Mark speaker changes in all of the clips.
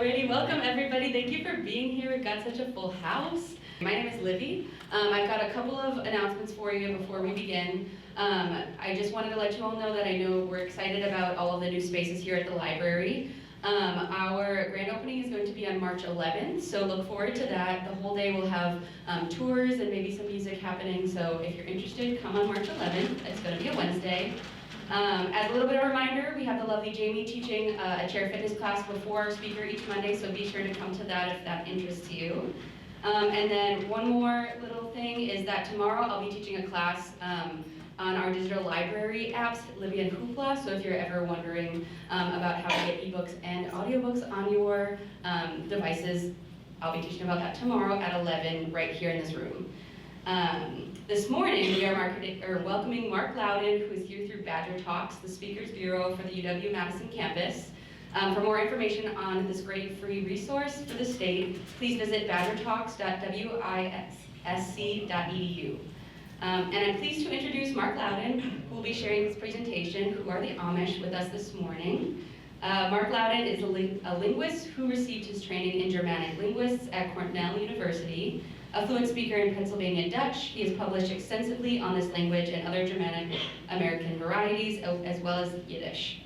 Speaker 1: Alrighty, welcome everybody. Thank you for being here. We've got such a full house. My name is Livy. I've got a couple of announcements for you before we begin. I just wanted to let you all know that I know we're excited about all of the new spaces here at the library. Our grand opening is going to be on March 11th, so look forward to that. The whole day we'll have tours and maybe some music happening, so if you're interested, come on March 11th. It's going to be a Wednesday. As a little bit of a reminder, we have the lovely Jamie teaching a chair fitness class before our speaker each Monday, so be sure to come to that if that interests you. And then one more little thing is that tomorrow I'll be teaching a class on our digital library apps, Libby and Hoopla, so if you're ever wondering about how to get ebooks and audiobooks on your devices, I'll be teaching about that tomorrow at 11 right here in this room. This morning, we are welcoming Mark Louden, who is here through Badger Talks, the Speakers Bureau for the UW-Madison campus. For more information on this great free resource for the state, please visit badgertalks.wisc.edu. And I'm pleased to introduce Mark Louden, who will be sharing his presentation, Who Are the Amish, with us this morning. Mark Louden is a linguist who received his training in Germanic linguistics at Cornell University. A fluent speaker in Pennsylvania Dutch, he has published extensively on this language and other Germanic American varieties, as well as Yiddish.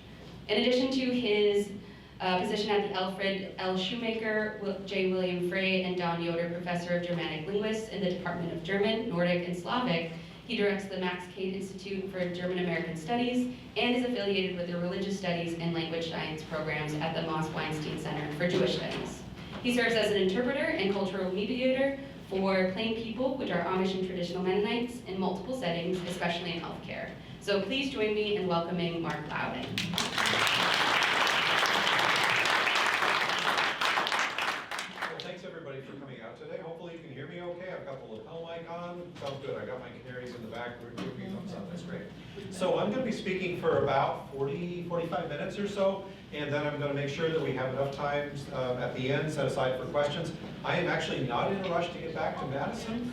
Speaker 1: In addition to his position at the Alfred L. Shoemaker, J. William Frey, and Don Yoder Professor of Germanic Linguists in the Department of German, Nordic, and Slavic, he directs the Max Cade Institute for German American Studies and is affiliated with the Religious Studies and Language Science programs at the Moss Weinstein Center for Jewish Studies. He serves as an interpreter and cultural mediator for Plain people, which are Amish and traditional Mennonites, in multiple settings, especially in healthcare. So please join me in welcoming Mark Louden.
Speaker 2: Well, thanks everybody for coming out today. Hopefully you can hear me okay. I've got the lapel mic on. Sounds good. I got my canaries in the back. We're giving me thumbs up. That's great. So I'm going to be speaking for about 45 minutes or so, and then I'm going to make sure that we have enough time at the end set aside for questions. I am actually not in a rush to get back to Madison,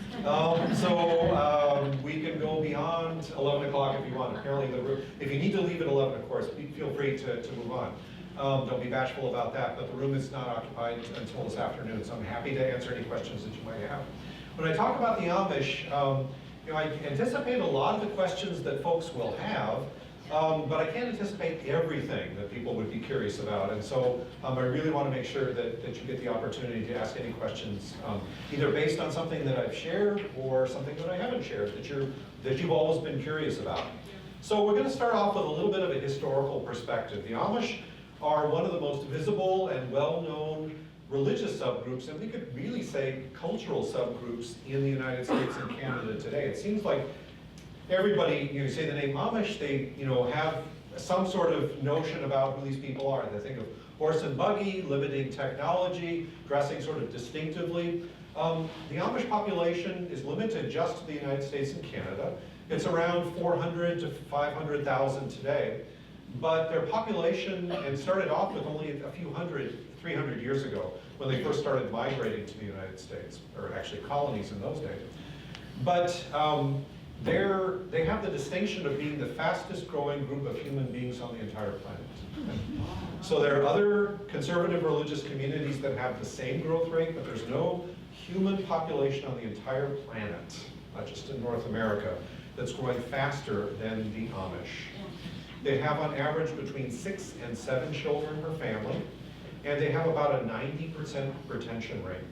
Speaker 2: so we can go beyond 11 o'clock if you want. Apparently, if you need to leave at 11, of course, feel free to move on. Don't be bashful about that, but the room is not occupied until this afternoon, so I'm happy to answer any questions that you might have. When I talk about the Amish, I anticipate a lot of the questions that folks will have, but I can't anticipate everything that people would be curious about, and so I really want to make sure that you get the opportunity to ask any questions, either based on something that I've shared or something that I haven't shared that you've always been curious about. So we're going to start off with a little bit of a historical perspective. The Amish are one of the most visible and well-known religious subgroups, and we could really say cultural subgroups in the United States and Canada today. It seems like everybody, you say the name Amish, they have some sort of notion about who these people are. They think of horse and buggy, limiting technology, dressing sort of distinctively. The Amish population is limited just to the United States and Canada. It's around 400 to 500,000 today. But their population started off with only a few 300 years ago, when they first started migrating to the United States, or actually colonies in those days. But they have the distinction of being the fastest growing group of human beings on the entire planet. So there are other conservative religious communities that have the same growth rate, but there's no human population on the entire planet, not just in North America, that's growing faster than the Amish. They have on average between 6 and 7 children per family, and they have about a 90% retention rate.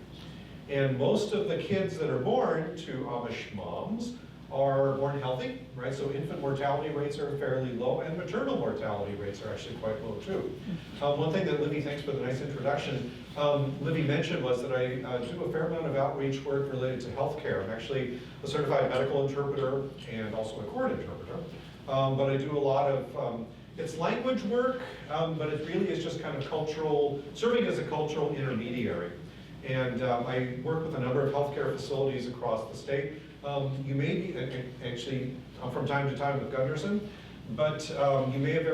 Speaker 2: And most of the kids that are born to Amish moms are born healthy, right? So infant mortality rates are fairly low, and maternal mortality rates are actually quite low too. One thing that Libby, thanks for the nice introduction, Libby mentioned was that I do a fair amount of outreach work related to healthcare. I'm actually a certified medical interpreter and also a court interpreter. But I do a lot of, it's language work, but it really is just kind of serving as a cultural intermediary. And I work with a number of healthcare facilities across the state. You may be, actually, I'm from time to time with Gunderson, but you might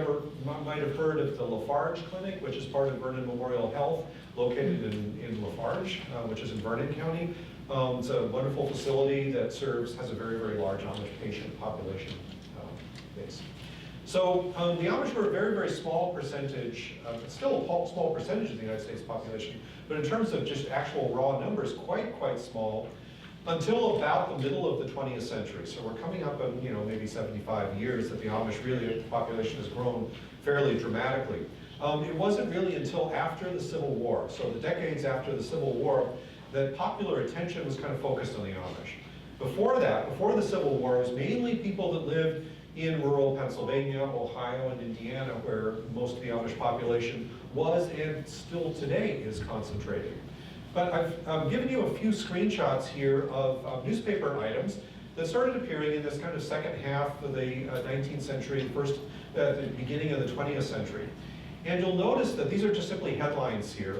Speaker 2: have heard of the Lafarge Clinic, which is part of Vernon Memorial Health, located in Lafarge, which is in Vernon County. It's a wonderful facility that has a very, very large Amish patient population base. So the Amish were a very, very small percentage, still a small percentage of the United States population, but in terms of just actual raw numbers, quite small, until about the middle of the 20th century. So we're coming up on, maybe 75 years that the Amish really, the population has grown fairly dramatically. It wasn't really until after the Civil War, so the decades after the Civil War, that popular attention was kind of focused on the Amish. Before that, before the Civil War, it was mainly people that lived in rural Pennsylvania, Ohio, and Indiana, where most of the Amish population was and still today is concentrated. But I've given you a few screenshots here of newspaper items that started appearing in this kind of second half of the 19th century, the beginning of the 20th century. And you'll notice that these are just simply headlines here,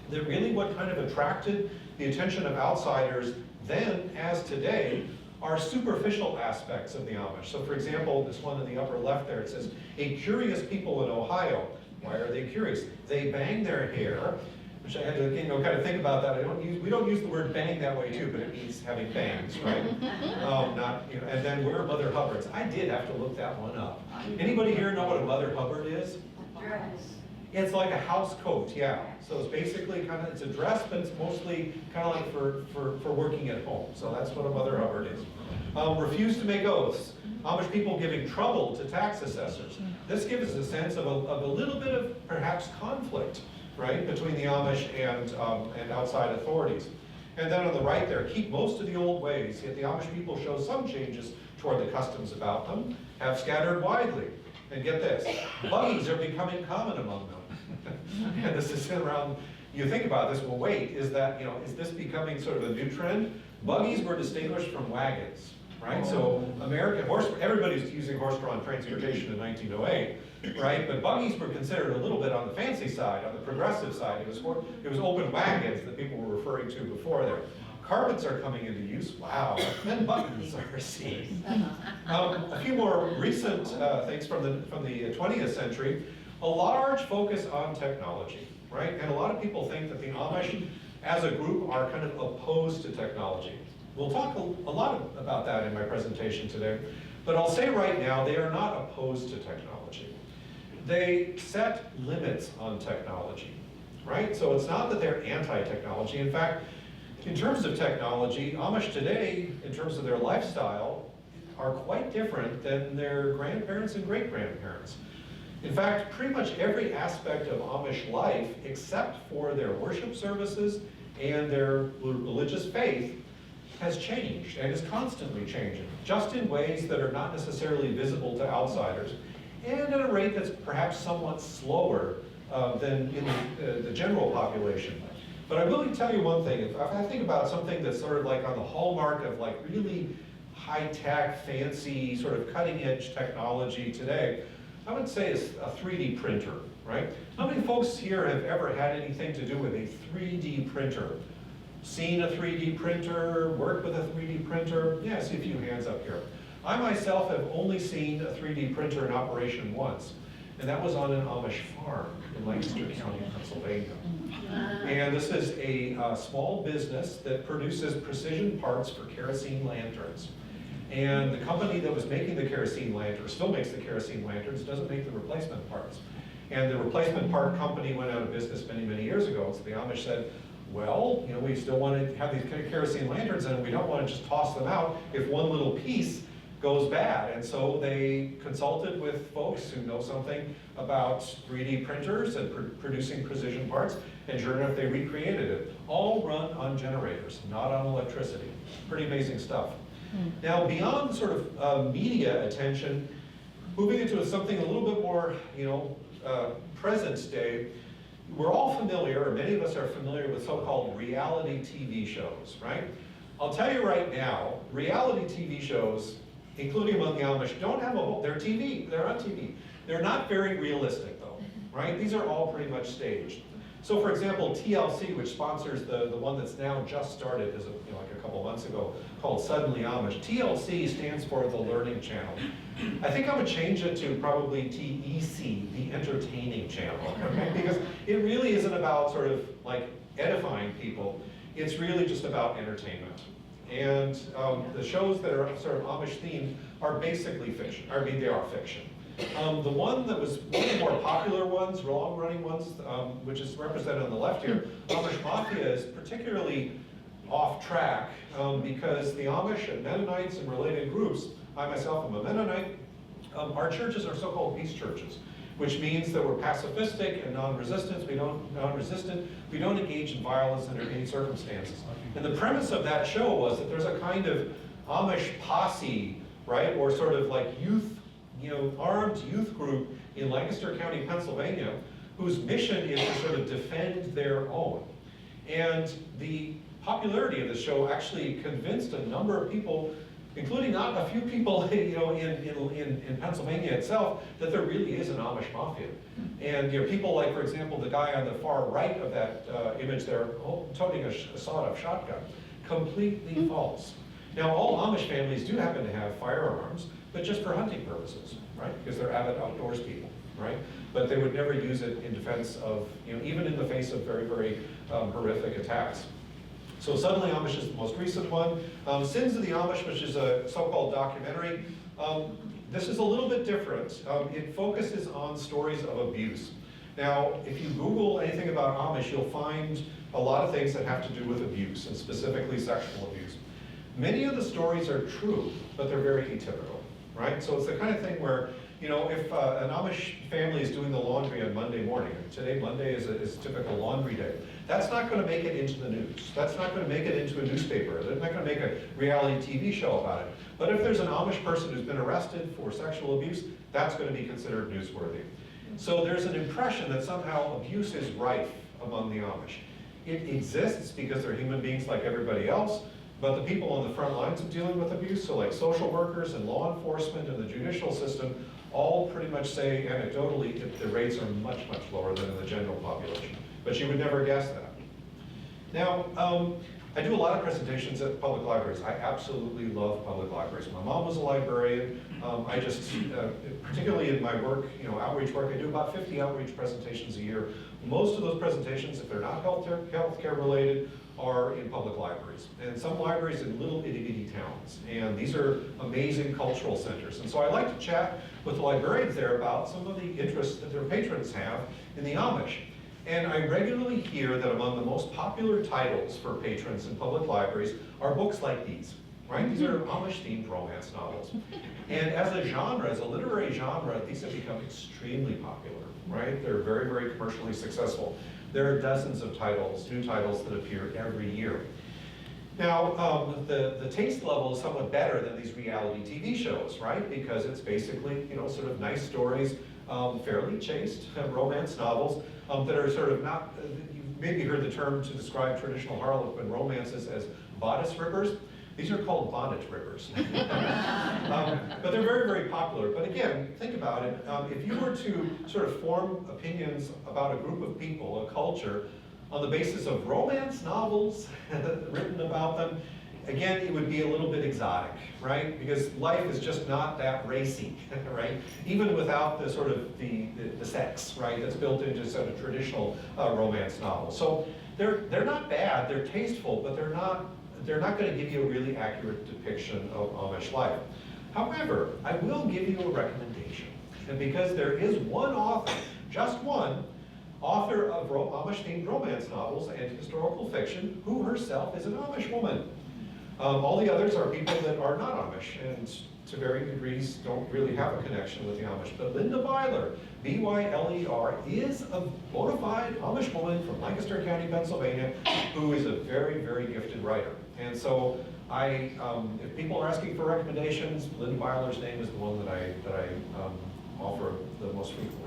Speaker 2: that really what kind of attracted the attention of outsiders then as today are superficial aspects of the Amish. So for example, this one in the upper left there, it says, "A curious people in Ohio." Why are they curious? They bang their hair, which I had to kind of think about that. We don't use the word bang that way too, but it means having bangs, right? And then wear Mother Hubbards. I did have to look that one up. Anybody here know what a Mother Hubbard is?
Speaker 3: Dress.
Speaker 2: It's like a house coat, yeah. So it's basically it's a dress, but it's mostly kind of like for working at home. So that's what a Mother Hubbard is. Refuse to make oaths. Amish people giving trouble to tax assessors. This gives us a sense of a little bit of perhaps conflict, right, between the Amish and outside authorities. And then on the right there, keep most of the old ways, yet the Amish people show some changes toward the customs about them, have scattered widely. And get this, buggies are becoming common among them. And this is around, you think about this, well wait, is this becoming sort of a new trend? Buggies were distinguished from wagons, right? So everybody's using horse-drawn transportation in 1908, right? But buggies were considered a little bit on the fancy side, on the progressive side. It was open wagons that people were referring to before there. Carpets are coming into use, wow, and buttons are seen. A few more recent things from the 20th century, a large focus on technology, right? And a lot of people think that the Amish as a group are kind of opposed to technology. We'll talk a lot about that in my presentation today, but I'll say right now they are not opposed to technology. They set limits on technology, right? So it's not that they're anti-technology. In fact, in terms of technology, Amish today, in terms of their lifestyle, are quite different than their grandparents and great-grandparents. In fact, pretty much every aspect of Amish life, except for their worship services and their religious faith, has changed and is constantly changing, just in ways that are not necessarily visible to outsiders, and at a rate that's perhaps somewhat slower than in the general population. But I will tell you one thing, if I think about something that's sort of like on the hallmark of like really high-tech, fancy, sort of cutting-edge technology today, I would say it's a 3D printer, right? How many folks here have ever had anything to do with a 3D printer? Seen a 3D printer, worked with a 3D printer? Yeah, I see a few hands up here. I myself have only seen a 3D printer in operation once, and that was on an Amish farm in Lancaster County, Pennsylvania. And this is a small business that produces precision parts for kerosene lanterns. And the company that was making the kerosene lanterns, still makes the kerosene lanterns, doesn't make the replacement parts. And the replacement part company went out of business many, many years ago. So the Amish said, well, we still want to have these kerosene lanterns and we don't want to just toss them out if one little piece goes bad. And so they consulted with folks who know something about 3D printers and producing precision parts, and sure enough, they recreated it. All run on generators, not on electricity. Pretty amazing stuff. Now, beyond sort of media attention, moving into something a little bit more, present day, we're all familiar, or many of us are familiar with so-called reality TV shows, right? I'll tell you right now, reality TV shows, including among the Amish, don't have a whole, they're on TV. They're not very realistic though, right? These are all pretty much staged. So for example, TLC, which sponsors the one that's now just started as like a couple months ago, called Suddenly Amish. TLC stands for the Learning Channel. I think I would change it to probably TEC, the Entertaining Channel, okay? Because it really isn't about sort of like edifying people. It's really just about entertainment. And the shows that are sort of Amish themed are basically fiction. I mean, they are fiction. The one that was one of the more popular ones, long-running ones, which is represented on the left here, Amish Mafia, is particularly off track because the Amish and Mennonites and related groups, I myself am a Mennonite, our churches are so-called peace churches, which means that we're pacifistic and non-resistant. We don't engage in violence under any circumstances. And the premise of that show was that there's a kind of Amish posse, right, or sort of like youth, armed youth group in Lancaster County, Pennsylvania, whose mission is to sort of defend their own. And the popularity of the show actually convinced a number of people, including not a few people, in Pennsylvania itself, that there really is an Amish mafia. And people like, for example, the guy on the far right of that image there, toting a sawed-off shotgun. Completely false. Now, all Amish families do happen to have firearms, but just for hunting purposes, right? Because they're avid outdoors people, right? But they would never use it in defense of, even in the face of very, very horrific attacks. So Suddenly Amish is the most recent one. Sins of the Amish, which is a so-called documentary. This is a little bit different. It focuses on stories of abuse. Now, if you Google anything about Amish, you'll find a lot of things that have to do with abuse, and specifically sexual abuse. Many of the stories are true, but they're very atypical, right? So it's the kind of thing where, if an Amish family is doing the laundry on Monday morning, and today Monday is a typical laundry day, that's not going to make it into the news. That's not going to make it into a newspaper. They're not going to make a reality TV show about it. But if there's an Amish person who's been arrested for sexual abuse, that's going to be considered newsworthy. So there's an impression that somehow abuse is rife among the Amish. It exists because they're human beings like everybody else, but the people on the front lines of dealing with abuse, so like social workers and law enforcement and the judicial system, all pretty much say anecdotally that the rates are much, much lower than in the general population. But you would never guess that. Now, I do a lot of presentations at public libraries. I absolutely love public libraries. My mom was a librarian. I just, particularly in my work, outreach work, I do about 50 outreach presentations a year. Most of those presentations, if they're not healthcare related, are in public libraries. And some libraries in little itty bitty towns. And these are amazing cultural centers. And so I like to chat with the librarians there about some of the interests that their patrons have in the Amish. And I regularly hear that among the most popular titles for patrons in public libraries are books like these, right? These are Amish-themed romance novels. And as a genre, as a literary genre, these have become extremely popular, right? They're very, very commercially successful. There are dozens of titles, new titles that appear every year. Now, the taste level is somewhat better than these reality TV shows, right? Because it's basically, sort of nice stories, fairly chaste romance novels that are sort of not, you've maybe heard the term to describe traditional Harlequin romances as bodice rippers. These are called bonnet rippers. But they're very, very popular. But again, think about it. If you were to sort of form opinions about a group of people, a culture, on the basis of romance novels written about them, again, it would be a little bit exotic, right? Because life is just not that racy, right? Even without the sort of the sex, right? That's built into sort of traditional romance novels. So they're not bad, they're tasteful, but they're not going to give you a really accurate depiction of Amish life. However, I will give you a recommendation. And because there is one author, just one, author of Amish-themed romance novels and historical fiction, who herself is an Amish woman. All the others are people that are not Amish, and to varying degrees don't really have a connection with the Amish. But Linda Byler, B-Y-L-E-R, is a bona fide Amish woman from Lancaster County, Pennsylvania, who is a very, very gifted writer. And so if people are asking for recommendations, Linda Byler's name is the one that I offer the most frequently.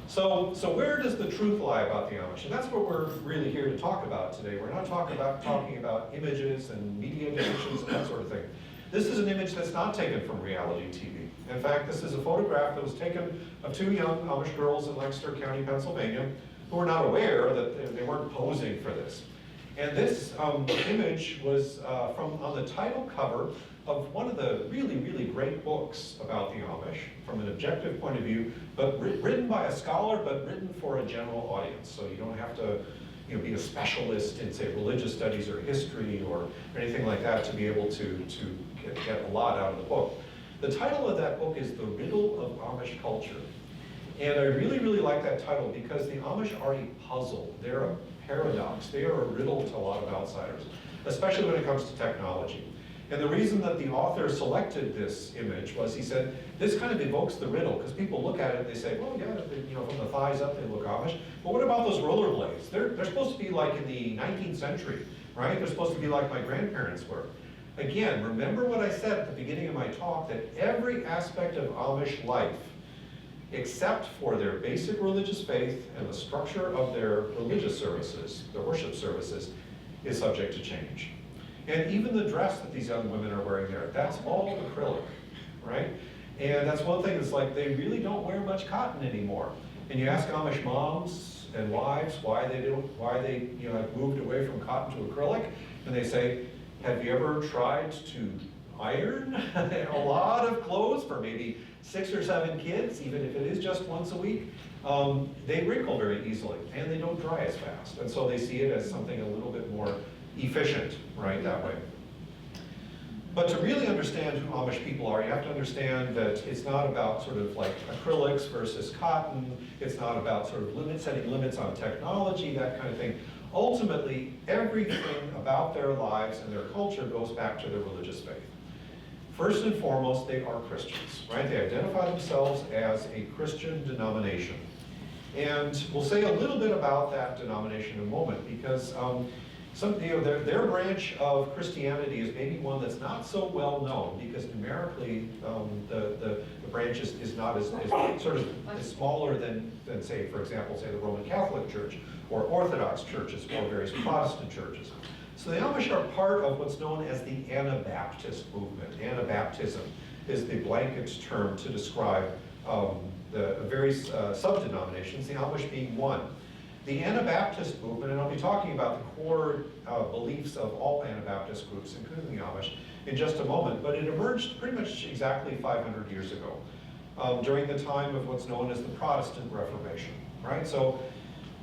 Speaker 2: So where does the truth lie about the Amish? And that's what we're really here to talk about today. We're not talking about images and media depictions and that sort of thing. This is an image that's not taken from reality TV. In fact, this is a photograph that was taken of two young Amish girls in Lancaster County, Pennsylvania, who were not aware that they weren't posing for this. And this image was on the title cover of one of the really, really great books about the Amish from an objective point of view, but written by a scholar, but written for a general audience. So you don't have to be a specialist in, say, religious studies or history or anything like that to be able to get a lot out of the book. The title of that book is The Riddle of Amish Culture. And I really, really like that title because the Amish are a puzzle. They're a paradox. They are a riddle to a lot of outsiders, especially when it comes to technology. And the reason that the author selected this image was he said, this kind of evokes the riddle, because people look at it and they say, well, yeah, from the thighs up, they look Amish. But what about those rollerblades? They're supposed to be like in the 19th century, right? They're supposed to be like my grandparents were. Again, remember what I said at the beginning of my talk, that every aspect of Amish life, except for their basic religious faith and the structure of their religious services, their worship services, is subject to change. And even the dress that these young women are wearing there, that's all acrylic, right? And that's one thing, that's like they really don't wear much cotton anymore. And you ask Amish moms and wives why they have moved away from cotton to acrylic, and they say, have you ever tried to iron a lot of clothes for maybe 6 or 7 kids, even if it is just once a week? They wrinkle very easily and they don't dry as fast. And so they see it as something a little bit more efficient, right, that way. But to really understand who Amish people are, you have to understand that it's not about sort of like acrylics versus cotton. It's not about sort of setting limits on technology, that kind of thing. Ultimately, everything about their lives and their culture goes back to their religious faith. First and foremost, they are Christians, right? They identify themselves as a Christian denomination. And we'll say a little bit about that denomination in a moment, because their branch of Christianity is maybe one that's not so well known, because numerically the branch is not as sort of is smaller than say, for example, say the Roman Catholic Church or Orthodox churches or various Protestant churches. So the Amish are part of what's known as the Anabaptist movement. Anabaptism is the blanket term to describe the various sub-denominations, the Amish being one. The Anabaptist movement, and I'll be talking about the core beliefs of all Anabaptist groups, including the Amish, in just a moment, but it emerged pretty much exactly 500 years ago, during the time of what's known as the Protestant Reformation, right? So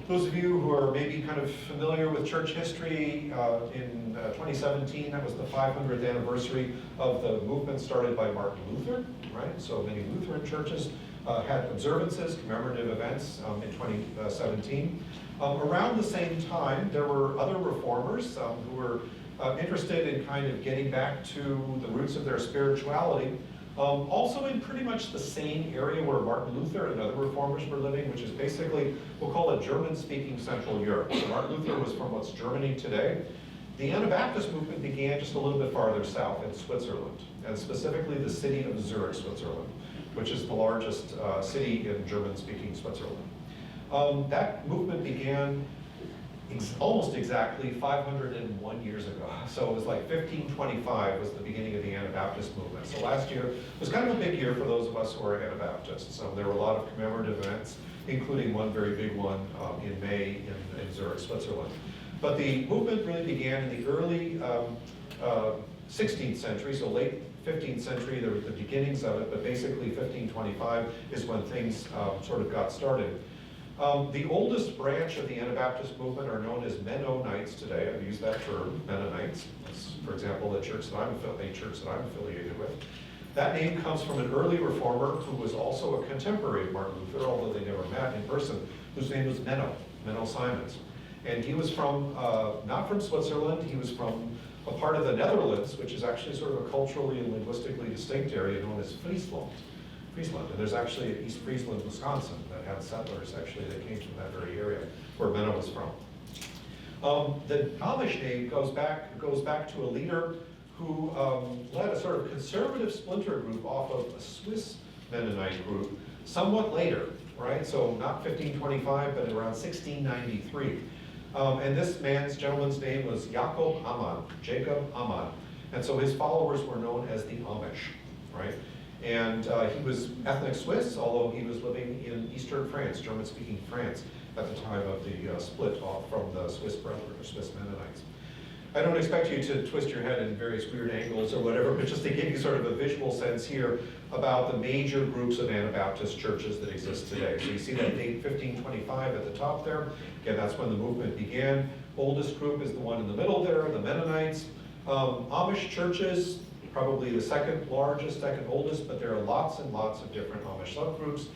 Speaker 2: those of you who are maybe kind of familiar with church history, in 2017, that was the 500th anniversary of the movement started by Martin Luther, right? So many Lutheran churches had observances, commemorative events in 2017. Around the same time, there were other reformers who were interested in kind of getting back to the roots of their spirituality, also in pretty much the same area where Martin Luther and other reformers were living, which is basically, we'll call it German-speaking Central Europe. So Martin Luther was from what's Germany today. The Anabaptist movement began just a little bit farther south in Switzerland, and specifically the city of Zurich, Switzerland, which is the largest city in German-speaking Switzerland. That movement began almost exactly 501 years ago. So it was like 1525 was the beginning of the Anabaptist movement. So last year was kind of a big year for those of us who are Anabaptists. So there were a lot of commemorative events, including one very big one in May in Zurich, Switzerland. But the movement really began in the early 16th century, so late 15th century, there were the beginnings of it, but basically 1525 is when things sort of got started. The oldest branch of the Anabaptist movement are known as Mennonites today. I've used that term, Mennonites. That's, for example, the church that I'm affiliated with. That name comes from an early reformer who was also a contemporary of Martin Luther, although they never met in person, whose name was Menno Simons. And he was from, not from Switzerland, he was from a part of the Netherlands, which is actually sort of a culturally and linguistically distinct area known as Friesland. And there's actually East Friesland, Wisconsin, that had settlers actually that came from that very area where Menno was from. The Amish name goes back to a leader who led a sort of conservative splinter group off of a Swiss Mennonite group somewhat later, right? So not 1525, but around 1693. And this gentleman's name was Jacob Amann. And so his followers were known as the Amish, right? And he was ethnic Swiss, although he was living in eastern France, German-speaking France, at the time of the split off from the Swiss Brethren, or Swiss Mennonites. I don't expect you to twist your head in various weird angles or whatever, but just to give you sort of a visual sense here about the major groups of Anabaptist churches that exist today. So you see that date 1525 at the top there. Again, that's when the movement began. Oldest group is the one in the middle there, the Mennonites. Amish churches, probably the second largest, second oldest, but there are lots and lots of different Amish subgroups.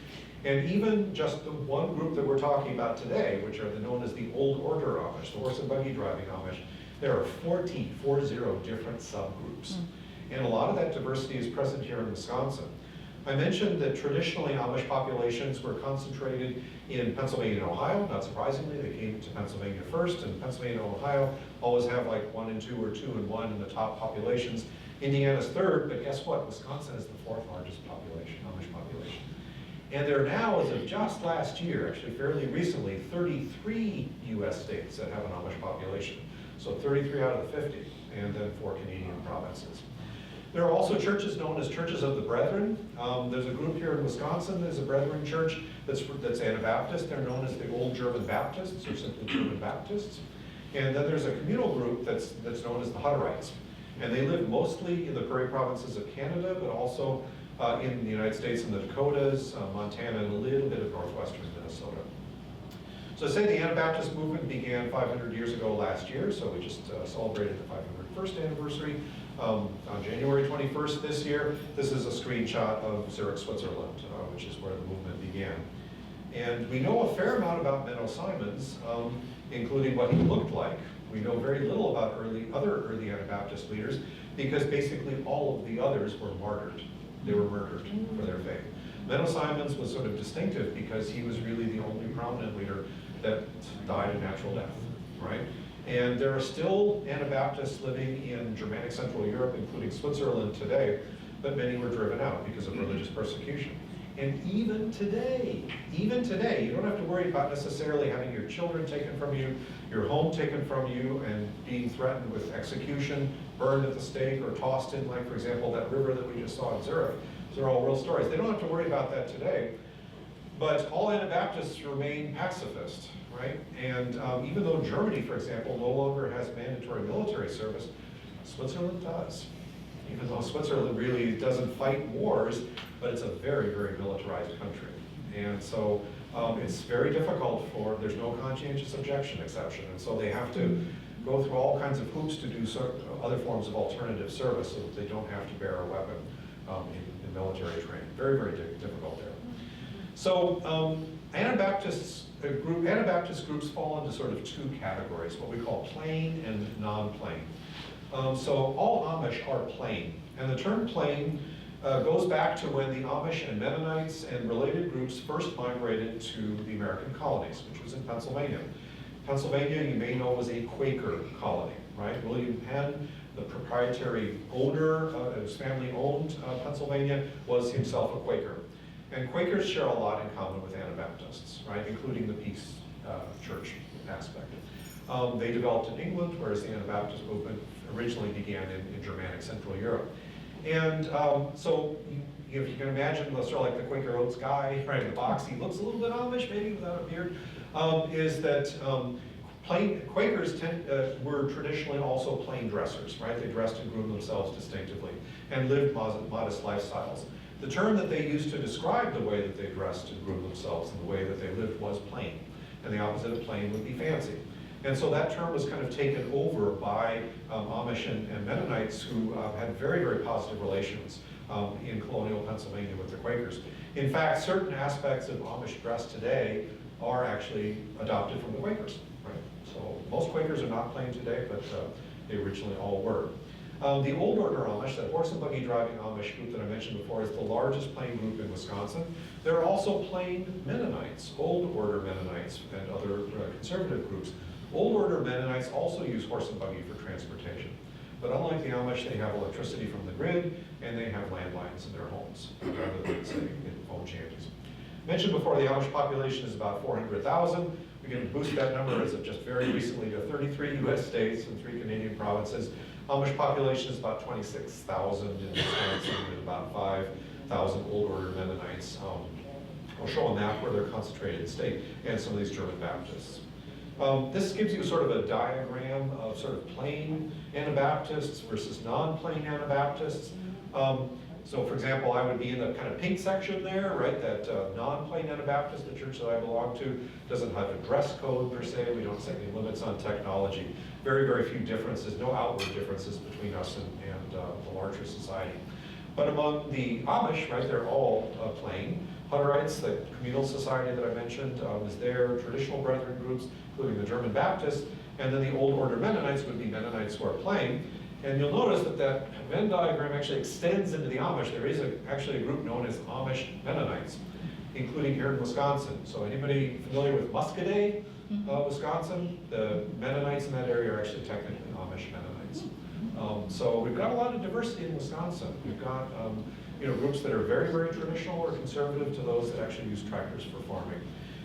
Speaker 2: And even just the one group that we're talking about today, which are known as the Old Order Amish, the horse and buggy driving Amish, there are 40 different subgroups. And a lot of that diversity is present here in Wisconsin. I mentioned that traditionally Amish populations were concentrated in Pennsylvania and Ohio. Not surprisingly, they came to Pennsylvania first, and Pennsylvania and Ohio always have like 1 and 2 or 2 and 1 in the top populations. Indiana's third, but guess what? Wisconsin is the 4th largest population, Amish population. And there are now, as of just last year, actually fairly recently, 33 US states that have an Amish population. So 33 out of the 50, and then 4 Canadian provinces. There are also churches known as Churches of the Brethren. There's a group here in Wisconsin, there's a Brethren church that's Anabaptist. They're known as the Old German Baptists, or simply German Baptists. And then there's a communal group that's known as the Hutterites. And they live mostly in the prairie provinces of Canada, but also in the United States in the Dakotas, Montana, and a little bit of northwestern Minnesota. So I say the Anabaptist movement began 500 years ago last year, so we just celebrated the 501st anniversary on January 21st this year. This is a screenshot of Zurich, Switzerland, which is where the movement began. And we know a fair amount about Menno Simons, including what he looked like. We know very little about other early Anabaptist leaders because basically all of the others were martyred. They were murdered for their faith. Menno Simons was sort of distinctive because he was really the only prominent leader that died a natural death, right? And there are still Anabaptists living in Germanic Central Europe, including Switzerland today, but many were driven out because of religious persecution. And even today, you don't have to worry about necessarily having your children taken from you, your home taken from you, and being threatened with execution, burned at the stake, or tossed in, like, for example, that river that we just saw in Zurich. These are all real stories. They don't have to worry about that today, but all Anabaptists remain pacifist, right? And even though Germany, for example, no longer has mandatory military service, Switzerland does. Even though Switzerland really doesn't fight wars, but it's a very, very militarized country. And so it's very difficult there's no conscientious objection exception. And so they have to go through all kinds of hoops to do other forms of alternative service so that they don't have to bear a weapon in military training. Very, very difficult there. So Anabaptist groups fall into sort of 2 categories, what we call plain and non-plain. So all Amish are plain, and the term plain goes back to when the Amish and Mennonites and related groups first migrated to the American colonies, which was in Pennsylvania. Pennsylvania, you may know, was a Quaker colony, right? William Penn, the proprietary owner, his family owned Pennsylvania, was himself a Quaker. And Quakers share a lot in common with Anabaptists, right, including the peace church aspect. They developed in England, whereas the Anabaptist movement originally began in Germanic Central Europe. And so if you can imagine, sort of like the Quaker Oats guy, right, in the box, he looks a little bit Amish, maybe without a beard, is that Quakers were traditionally also plain dressers, right? They dressed and groomed themselves distinctively and lived modest lifestyles. The term that they used to describe the way that they dressed and groomed themselves and the way that they lived was plain. And the opposite of plain would be fancy. And so that term was kind of taken over by Amish and Mennonites who had very, very positive relations in colonial Pennsylvania with the Quakers. In fact, certain aspects of Amish dress today are actually adopted from the Quakers, right? So most Quakers are not plain today, but they originally all were. The Old Order Amish, that horse and buggy driving Amish group that I mentioned before, is the largest plain group in Wisconsin. There are also plain Mennonites, Old Order Mennonites, and other conservative groups. Old Order Mennonites also use horse and buggy for transportation. But unlike the Amish, they have electricity from the grid, and they have landlines in their homes, rather than, say, in phone shanties. Mentioned before, the Amish population is about 400,000. We can boost that number as of just very recently to 33 US states and 3 Canadian provinces. Amish population is about 26,000 in Wisconsin and about 5,000 Old Order Mennonites. I'll show a map where they're concentrated in the state, and some of these German Baptists. This gives you sort of a diagram of sort of plain Anabaptists versus non-plain Anabaptists. So for example, I would be in the kind of pink section there, right? That non-plain Anabaptist, the church that I belong to, doesn't have a dress code per se. We don't set any limits on technology. Very, very few differences, no outward differences between us and the larger society. But among the Amish, right, they're all plain. Hutterites, the communal society that I mentioned, is there. Traditional brethren groups, including the German Baptists, and then the Old Order Mennonites would be Mennonites who are plain. And you'll notice that that Venn diagram actually extends into the Amish. There is actually a group known as Amish Mennonites, including here in Wisconsin. So anybody familiar with Muscadet, Wisconsin? The Mennonites in that area are actually technically Amish Mennonites. So we've got a lot of diversity in Wisconsin. We've got groups that are very, very traditional or conservative to those that actually use tractors for farming.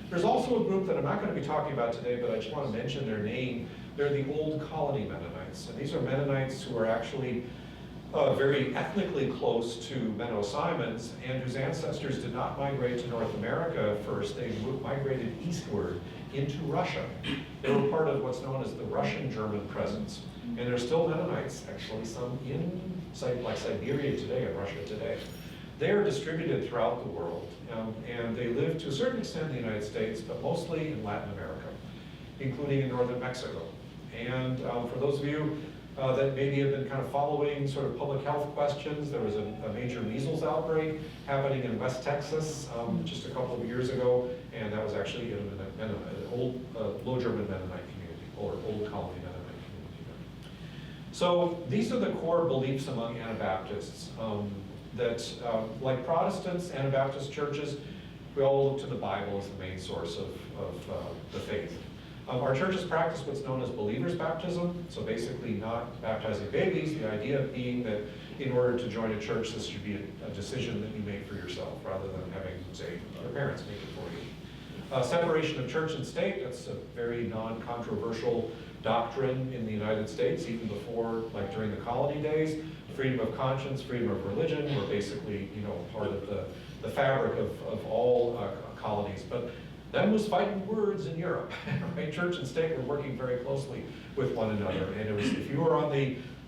Speaker 2: There's also a group that I'm not going to be talking about today, but I just want to mention their name. They're the Old Colony Mennonites. And these are Mennonites who are actually very ethnically close to Menno Simons, and whose ancestors did not migrate to North America first. They migrated eastward into Russia. They were part of what's known as the Russian-German presence. And there's still Mennonites, actually, some in like Siberia today and Russia today. They are distributed throughout the world, and they live to a certain extent in the United States, but mostly in Latin America, including in northern Mexico. And for those of you that maybe have been kind of following sort of public health questions, there was a major measles outbreak happening in West Texas just a couple of years ago, and that was actually in an old Low German Mennonite community, or Old Colony Mennonite community. So these are the core beliefs among Anabaptists. That, like Protestants, Anabaptist churches, we all look to the Bible as the main source of the faith. Our churches practice what's known as believer's baptism, so basically not baptizing babies, the idea being that in order to join a church, this should be a decision that you make for yourself, rather than having, say, your parents make it for you. Separation of church and state, that's a very non-controversial doctrine in the United States, even before, like during the colony days. Freedom of conscience, freedom of religion were basically, part of the fabric of all colonies. But then was fighting words in Europe, right? Church and state were working very closely with one another. And it was, if you were a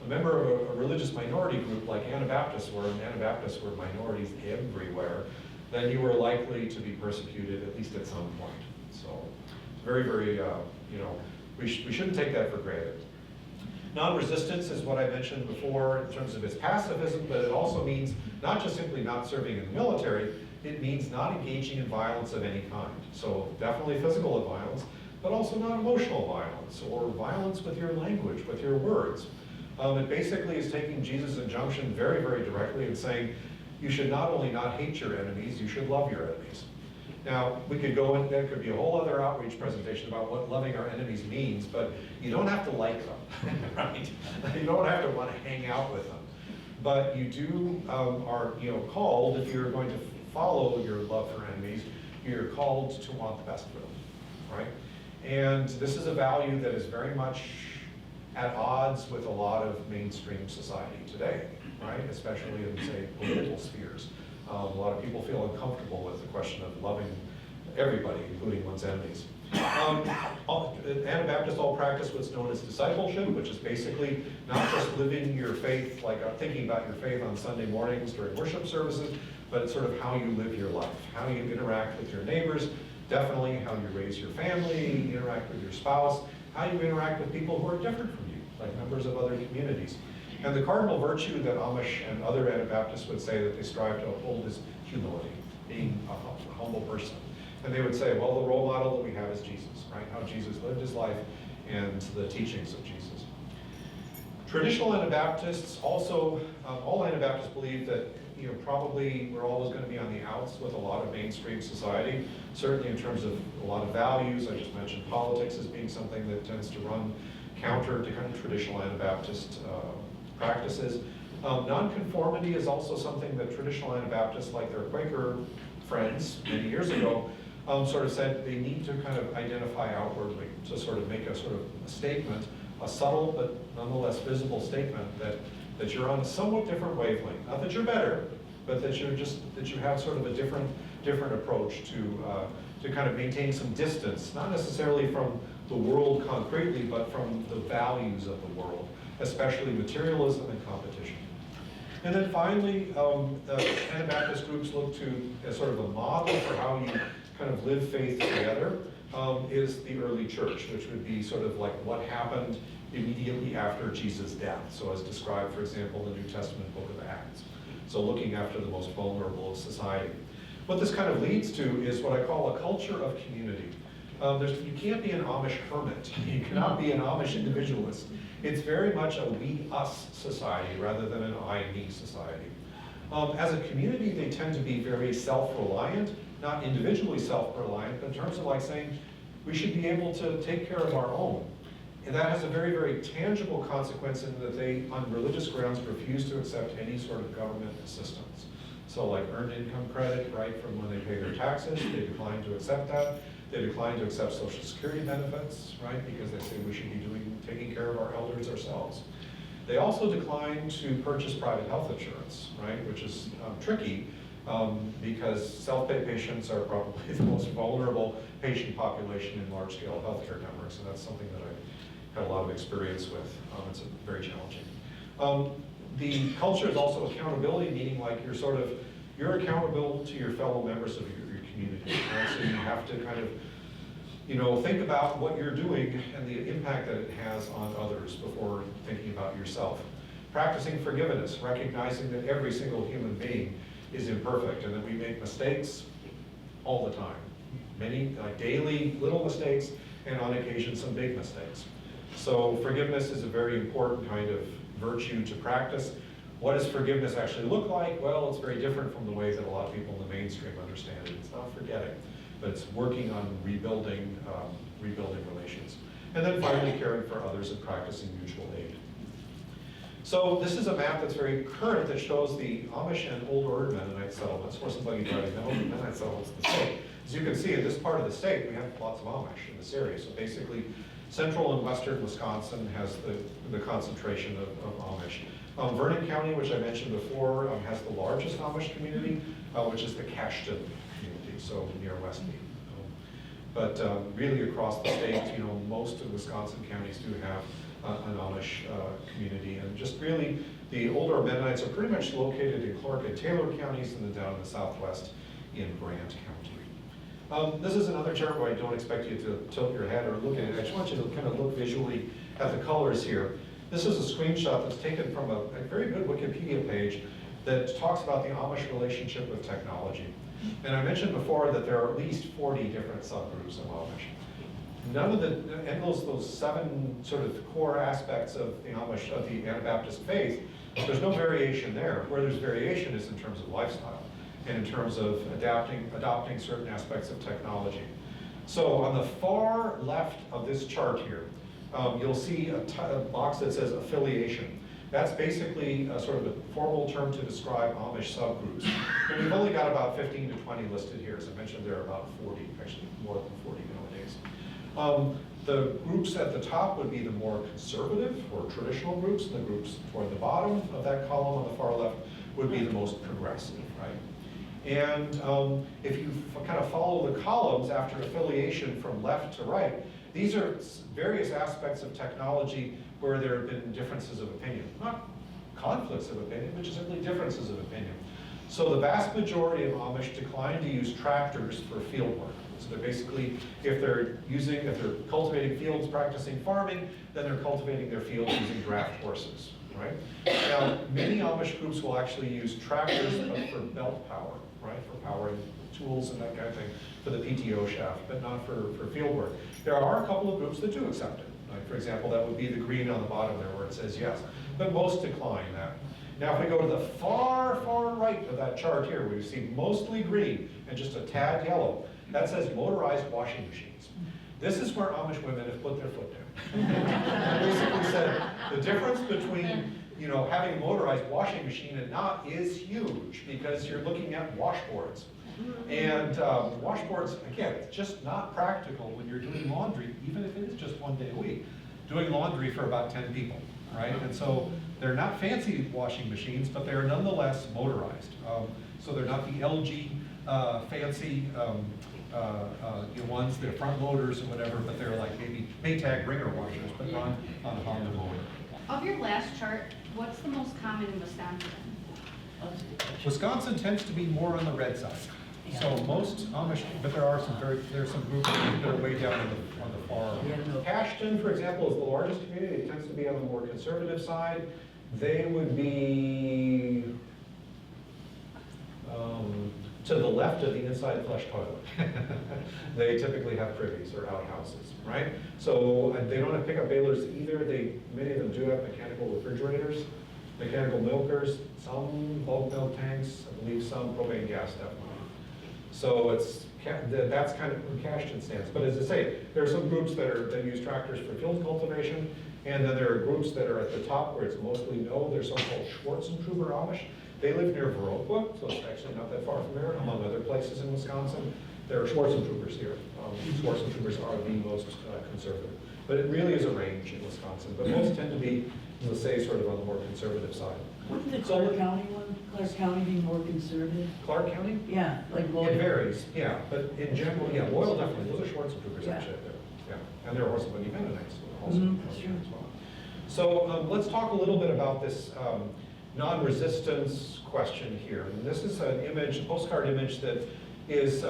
Speaker 2: member of a religious minority group like Anabaptists were, and Anabaptists were minorities everywhere, then you were likely to be persecuted, at least at some point. So very, very, we shouldn't take that for granted. Non-resistance is what I mentioned before in terms of its pacifism, but it also means not just simply not serving in the military, it means not engaging in violence of any kind. So definitely physical violence, but also not emotional violence or violence with your language, with your words. It basically is taking Jesus' injunction very, very directly and saying, you should not only not hate your enemies, you should love your enemies. Now, we could go in, there could be a whole other outreach presentation about what loving our enemies means, but you don't have to like them, right? You don't have to want to hang out with them. But you do are called, if you're going to follow your love for enemies, you're called to want the best for them, right? And this is a value that is very much at odds with a lot of mainstream society today, right? Especially in, say, political spheres. A lot of people feel uncomfortable with the question of loving everybody, including one's enemies. Anabaptists all practice what's known as discipleship, which is basically not just living your faith, like thinking about your faith on Sunday mornings during worship services, but it's sort of how you live your life, how you interact with your neighbors, definitely how you raise your family, interact with your spouse, how you interact with people who are different from you, like members of other communities. And the cardinal virtue that Amish and other Anabaptists would say that they strive to uphold is humility, being a humble person. And they would say, well, the role model that we have is Jesus, right? How Jesus lived his life and the teachings of Jesus. Traditional Anabaptists also, all Anabaptists believe that probably we're always going to be on the outs with a lot of mainstream society, certainly in terms of a lot of values. I just mentioned politics as being something that tends to run counter to kind of traditional Anabaptist practices. Nonconformity is also something that traditional Anabaptists, like their Quaker friends many years ago, sort of said they need to kind of identify outwardly to sort of make a sort of a statement, a subtle but nonetheless visible statement that you're on a somewhat different wavelength. Not that you're better, but that you have sort of a different approach to kind of maintain some distance, not necessarily from the world concretely, but from the values of the world, especially materialism and competition. And then finally, Anabaptist groups look to as sort of a model for how you kind of live faith together, is the early church, which would be sort of like what happened immediately after Jesus' death. So as described, for example, in the New Testament book of Acts. So looking after the most vulnerable of society. What this kind of leads to is what I call a culture of community. You can't be an Amish hermit. You cannot be an Amish individualist. It's very much a we-us society rather than an I-me society. As a community, they tend to be very self-reliant, not individually self-reliant, but in terms of like saying, we should be able to take care of our own. And that has a very, very tangible consequence in that they, on religious grounds, refuse to accept any sort of government assistance. So like earned income credit, right, from when they pay their taxes, they decline to accept that. They decline to accept Social Security benefits, right, because they say we should be taking care of our elders ourselves. They also decline to purchase private health insurance, right, which is tricky because self-pay patients are probably the most vulnerable patient population in large-scale healthcare networks, and that's something that I've had a lot of experience with. It's very challenging. The culture is also accountability, meaning like you're accountable to your fellow members of your community, right? So you have to kind of, think about what you're doing and the impact that it has on others before thinking about yourself. Practicing forgiveness, recognizing that every single human being is imperfect and that we make mistakes all the time. Many, like daily little mistakes, and on occasion some big mistakes. So forgiveness is a very important kind of virtue to practice. What does forgiveness actually look like? Well, it's very different from the way that a lot of people in the mainstream understand it. It's not forgetting, but it's working on rebuilding relations. And then finally, caring for others and practicing mutual aid. So this is a map that's very current that shows the Amish and Old Order Mennonite settlements, horse and buggy driving Mennonite settlements in the state. As you can see, in this part of the state, we have lots of Amish in this area. So basically, central and western Wisconsin has the concentration of Amish. Vernon County, which I mentioned before, has the largest Amish community, which is the Cashton community, so near Westby. But really across the state, most of Wisconsin counties do have an Amish community. And just really, the older Mennonites are pretty much located in Clark and Taylor counties and then down in the southwest in Grant County. This is another chart where I don't expect you to tilt your head or look at it. I just want you to kind of look visually at the colors here. This is a screenshot that's taken from a very good Wikipedia page that talks about the Amish relationship with technology. And I mentioned before that there are at least 40 different subgroups of Amish. None of and those 7 sort of core aspects of the Amish, of the Anabaptist faith, there's no variation there. Where there's variation is in terms of lifestyle and in terms of adopting certain aspects of technology. So on the far left of this chart here, you'll see a box that says affiliation. That's basically a sort of a formal term to describe Amish subgroups. And we've only got about 15 to 20 listed here. As I mentioned, there are about 40, actually more than 40 nowadays. The groups at the top would be the more conservative or traditional groups, and the groups toward the bottom of that column on the far left would be the most progressive, right? And if you kind of follow the columns after affiliation from left to right, these are various aspects of technology where there have been differences of opinion. Not conflicts of opinion, but just simply differences of opinion. So the vast majority of Amish decline to use tractors for field work. So they're basically, if they're cultivating fields, practicing farming, then they're cultivating their fields using draft horses, right? Now, many Amish groups will actually use tractors for belt power, right? For powering tools and that kind of thing, for the PTO shaft, but not for field work. There are a couple of groups that do accept it. Like, for example, that would be the green on the bottom there where it says yes, but most decline that. Now, if we go to the far, far right of that chart here, we see mostly green and just a tad yellow. That says motorized washing machines. This is where Amish women have put their foot down. They basically said the difference between having a motorized washing machine and not is huge because you're looking at washboards. And washboards, again, it's just not practical when you're doing laundry, even if it is just one day a week, doing laundry for about 10 people, right? And so they're not fancy washing machines, but they're nonetheless motorized. So they're not the LG fancy ones, they're front loaders or whatever, but they're like maybe Maytag ringer washers, but run on a Honda motor.
Speaker 3: Of your last chart, what's the most common in Wisconsin?
Speaker 2: Wisconsin tends to be more on the red side. So most Amish, but there are some groups that are way down on the far. Ashton, for example, is the largest community. It tends to be on the more conservative side. They would be to the left of the inside flush toilet. They typically have privies or outhouses, right? So they don't have pickup balers either. Many of them do have mechanical refrigerators, mechanical milkers, some bulk milk tanks, I believe some propane gas definitely. So that's kind of where Cashton stands. But as I say, there are some groups that use tractors for field cultivation, and then there are groups that are at the top where it's mostly no. There's so-called Schwarzentruber Amish. They live near Viroqua, so it's actually not that far from there, among other places in Wisconsin. There are Schwarzentrubers here. Schwarzentrubers are the most conservative. But it really is a range in Wisconsin. But most tend to be, let's say, sort of on the more conservative side.
Speaker 3: Wouldn't the Clark County one, Clark County be more conservative?
Speaker 2: Clark County?
Speaker 3: Yeah, like Loyal.
Speaker 2: It varies, yeah. But in general, yeah, Loyal definitely. Those are Schwarzentrubers
Speaker 3: Yeah.
Speaker 2: actually there. Yeah. And there are also many Mennonites also
Speaker 3: That's true.
Speaker 2: as well. So let's talk a little bit about this non-resistance question here. And this is an image, a postcard image that is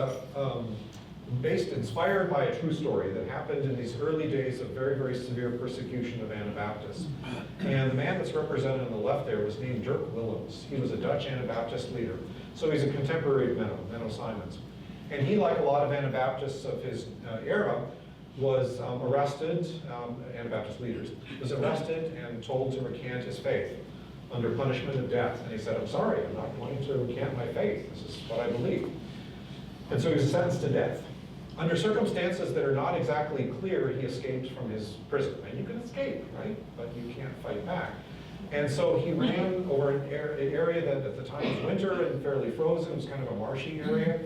Speaker 2: inspired by a true story that happened in these early days of very, very severe persecution of Anabaptists. And the man that's represented on the left there was named Dirk Willems. He was a Dutch Anabaptist leader. So he's a contemporary of Menno Simons. And he, like a lot of Anabaptists of his era, was arrested, Anabaptist leaders, was arrested and told to recant his faith under punishment of death. And he said, I'm sorry, I'm not going to recant my faith. This is what I believe. And so he was sentenced to death. Under circumstances that are not exactly clear, he escaped from his prison. And you can escape, right? But you can't fight back. And so he ran over an area that at the time was winter and fairly frozen. It was kind of a marshy area.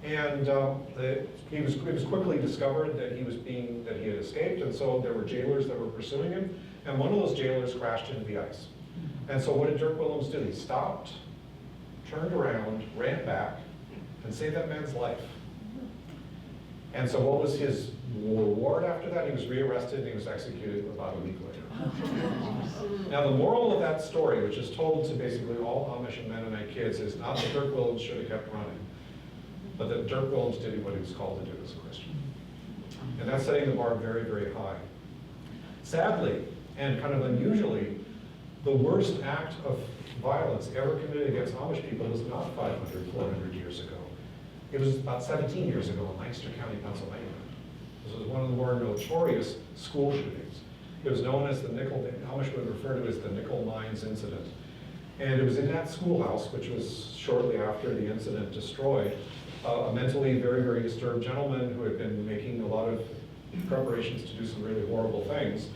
Speaker 2: And it was quickly discovered that he had escaped. And so there were jailers that were pursuing him. And one of those jailers crashed into the ice. And so what did Dirk Willems do? He stopped, turned around, ran back, and saved that man's life. And so what was his reward after that? He was rearrested and he was executed about a week later. Now the moral of that story, which is told to basically all Amish and Mennonite kids, is not that Dirk Willems should have kept running, but that Dirk Willems did what he was called to do as a Christian. And that's setting the bar very, very high. Sadly, and kind of unusually, the worst act of violence ever committed against Amish people was not 500, 400 years ago. It was about 17 years ago in Lancaster County, Pennsylvania. This was one of the more notorious school shootings. It was known as the Amish would refer to it as the Nickel Mines incident. And it was in that schoolhouse, which was shortly after the incident destroyed, a mentally very, very disturbed gentleman who had been making a lot of preparations to do some really horrible things,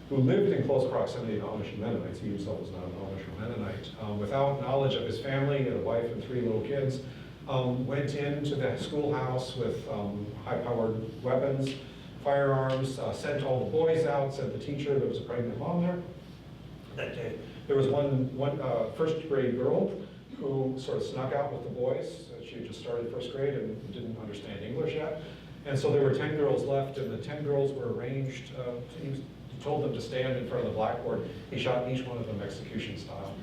Speaker 2: who lived in close proximity to Amish and Mennonites. He himself was not an Amish or Mennonite. Without knowledge of his family, he had a wife and 3 little kids, went into the schoolhouse with high-powered weapons, firearms, sent all the boys out, sent the teacher, there was a pregnant mom there that day. There was one first grade girl who sort of snuck out with the boys. She had just started first grade and didn't understand English yet. And so there were 10 girls left, and the 10 girls were arranged. He told them to stand in front of the blackboard. He shot each one of them execution style.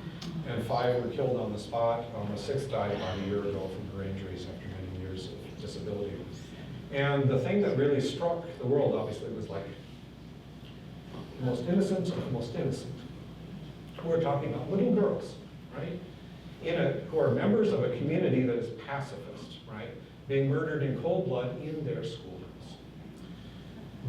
Speaker 2: And 5 were killed on the spot. The 6th died about a year ago from her injuries after many years of disability. And the thing that really struck the world, obviously, was like the most innocent of the most innocent. We're talking about little girls, right? Who are members of a community that is pacifist, right? Being murdered in cold blood in their schoolhouse.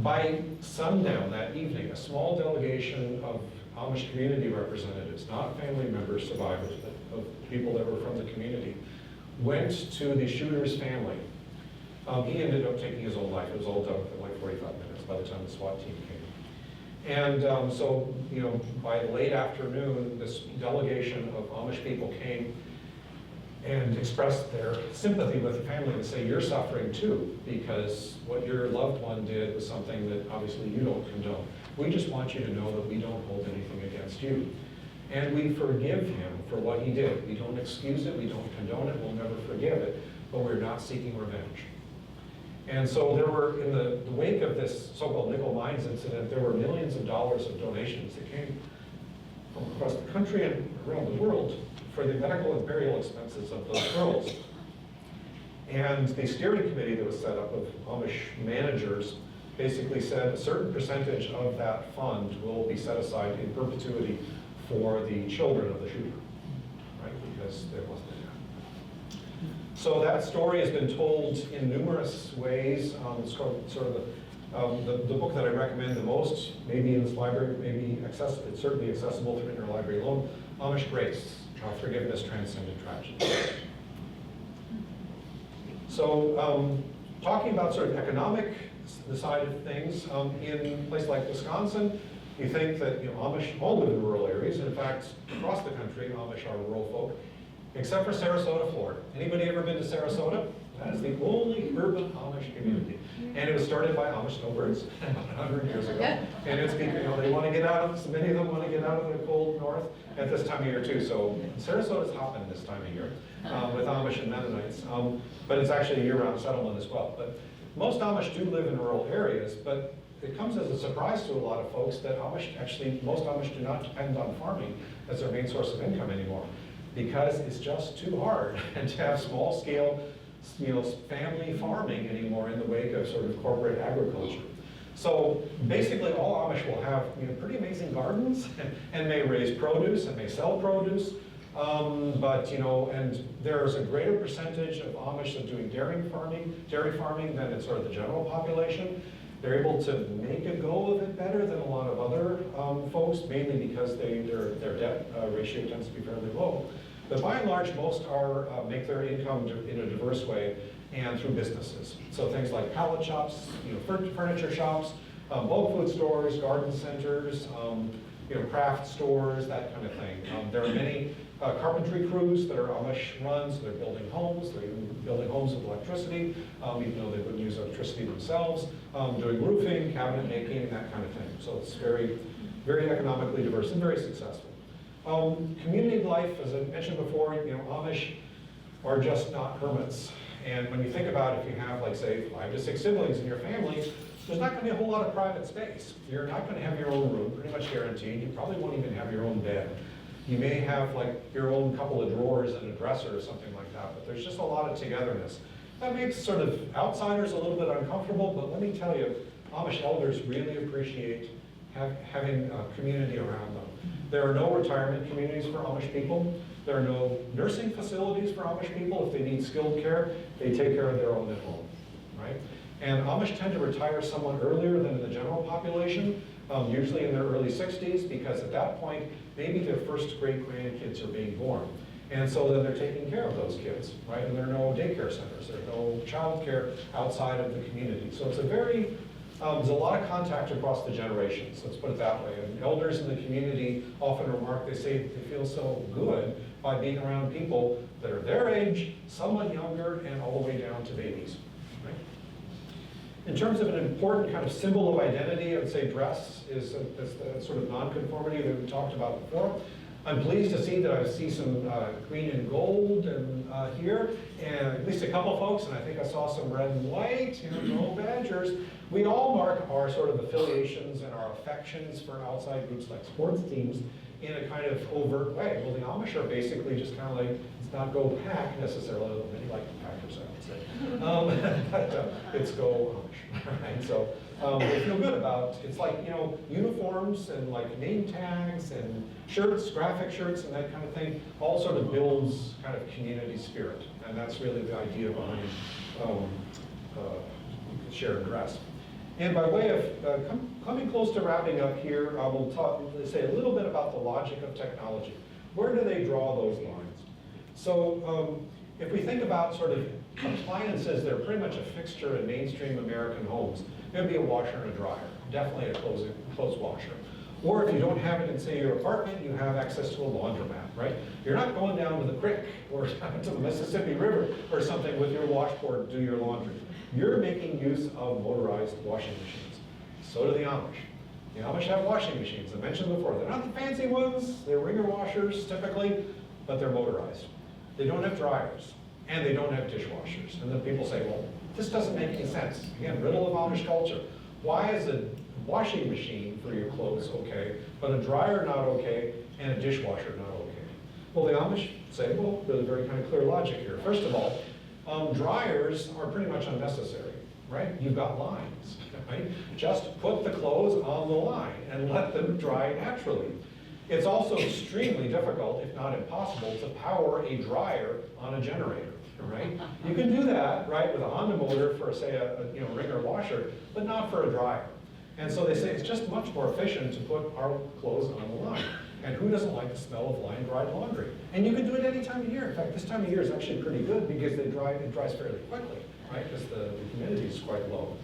Speaker 2: By sundown that evening, a small delegation of Amish community representatives, not family members, survivors, but of people that were from the community, went to the shooter's family. He ended up taking his own life. It was all done within like 45 minutes by the time the SWAT team came. And so, you know, by late afternoon, this delegation of Amish people came and expressed their sympathy with the family and say, you're suffering too, because what your loved one did was something that obviously you don't condone. We just want you to know that we don't hold anything against you. And we forgive him for what he did. We don't excuse it, we don't condone it, we'll never forgive it, but we're not seeking revenge. And so there were, in the wake of this so-called Nickel Mines incident, there were millions of dollars of donations that came from across the country and around the world for the medical and burial expenses of those girls. And the steering committee that was set up of Amish managers basically said a certain percentage of that fund will be set aside in perpetuity for the children of the shooter, right? Because there wasn't enough. So that story has been told in numerous ways. It's called sort of the book that I recommend the most, maybe in this library, maybe accessible. It's certainly accessible through interlibrary loan. Amish Grace, Forgiveness Transcending Tragedy. So talking about sort of economic the side of things, in a place like Wisconsin, you think that Amish all live in rural areas. In fact, across the country, Amish are rural folk, except for Sarasota, Florida. Anybody ever been to Sarasota? That is the only urban Amish community. And it was started by Amish snowbirds about 100 years ago. And it's because they want to get out of, so many of them want to get out of the cold north at this time of year too. So Sarasota's hopping this time of year with Amish and Mennonites. But it's actually a year-round settlement as well. But most Amish do live in rural areas, but it comes as a surprise to a lot of folks that most Amish do not depend on farming as their main source of income anymore, because it's just too hard to have small-scale, family farming anymore in the wake of sort of corporate agriculture. So basically, all Amish will have pretty amazing gardens and may raise produce and may sell produce. And there's a greater percentage of Amish that are doing dairy farming than in sort of the general population. They're able to make a go of it better than a lot of other folks, mainly because their debt ratio tends to be fairly low. But by and large, most make their income in a diverse way and through businesses. So things like pallet shops, furniture shops, bulk food stores, garden centers, craft stores, that kind of thing. There are many carpentry crews that are Amish run, so they're building homes. They're even building homes with electricity, even though they wouldn't use electricity themselves. Doing roofing, cabinet making, that kind of thing. So it's very, very economically diverse and very successful. Community life, as I mentioned before, Amish are just not hermits. And when you think about if you have, like, say, 5 to 6 siblings in your family, there's not going to be a whole lot of private space. You're not going to have your own room, pretty much guaranteed. You probably won't even have your own bed. You may have, like, your own couple of drawers and a dresser or something like that, but there's just a lot of togetherness. That makes sort of outsiders a little bit uncomfortable, but let me tell you, Amish elders really appreciate having a community around them. There are no retirement communities for Amish people. There are no nursing facilities for Amish people. If they need skilled care, they take care of their own at home, right? And Amish tend to retire somewhat earlier than in the general population, usually in their early 60s, because at that point, maybe their first great-grandkids are being born. And so then they're taking care of those kids, right? And there are no daycare centers. There's no child care outside of the community. So it's a very, there's a lot of contact across the generations, let's put it that way. And elders in the community often remark, they say they feel so good by being around people that are their age, somewhat younger, and all the way down to babies, right? In terms of an important kind of symbol of identity, I would say dress is the sort of nonconformity that we talked about before. I'm pleased to see that I see some green and gold here, and at least a couple folks, and I think I saw some red and white, no Badgers. We all mark our sort of affiliations and our affections for outside groups like sports teams in a kind of overt way. Well, the Amish are basically just kind of like, it's not go Pack necessarily, although many like the Packers, I would say. But it's go Amish, right? So they feel good about, it's like, uniforms and like name tags and shirts, graphic shirts and that kind of thing, all sort of builds kind of community spirit. And that's really the idea behind shared dress. And by way of coming close to wrapping up here, we'll say a little bit about the logic of technology. Where do they draw those lines? So if we think about sort of appliances that are pretty much a fixture in mainstream American homes, there'd be a washer and a dryer, definitely a clothes washer. Or if you don't have it in, say, your apartment, you have access to a laundromat, right? You're not going down to the creek or to the Mississippi River or something with your washboard to do your laundry. You're making use of motorized washing machines. So do the Amish. The Amish have washing machines. I mentioned before, they're not the fancy ones, they're ringer washers typically, but they're motorized. They don't have dryers, and they don't have dishwashers. And then people say, well, this doesn't make any sense. Again, riddle of Amish culture. Why is a washing machine for your clothes okay, but a dryer not okay, and a dishwasher not okay? Well, the Amish say, well, there's a very kind of clear logic here. First of all, dryers are pretty much unnecessary, right? You've got lines, right? Just put the clothes on the line and let them dry naturally. It's also extremely difficult, if not impossible, to power a dryer on a generator, right? You can do that, right, with a Honda motor for, say, a wringer washer, but not for a dryer. And so they say it's just much more efficient to put our clothes on the line. And who doesn't like the smell of line-dried laundry? And you can do it any time of year. In fact, this time of year is actually pretty good because it dries fairly quickly, right? Because the humidity is quite low.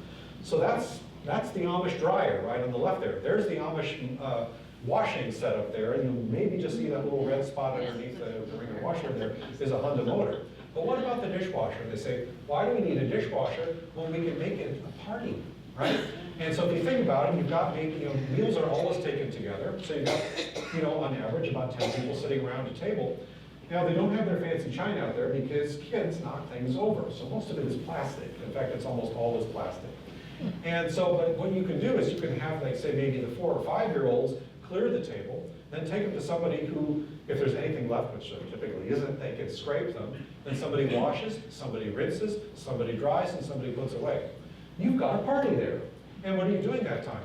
Speaker 2: So that's the Amish dryer right on the left there. There's the Amish washing setup there, and you'll maybe just see that little red spot underneath the wringer washer there is a Honda motor. But what about the dishwasher? They say, why do we need a dishwasher when we can make it a party, right? And so if you think about it, you've got maybe, meals are always taken together. So you've got, on average, about 10 people sitting around a table. Now, they don't have their fancy china out there because kids knock things over. So most of it is plastic. In fact, it's almost always plastic. And so, but what you can do is you can have, like, say, maybe the 4 or 5-year-olds clear the table, then take them to somebody who, if there's anything left, which there typically isn't, they can scrape them. Then somebody washes, somebody rinses, somebody dries, and somebody puts away. You've got a party there. And what are you doing that time?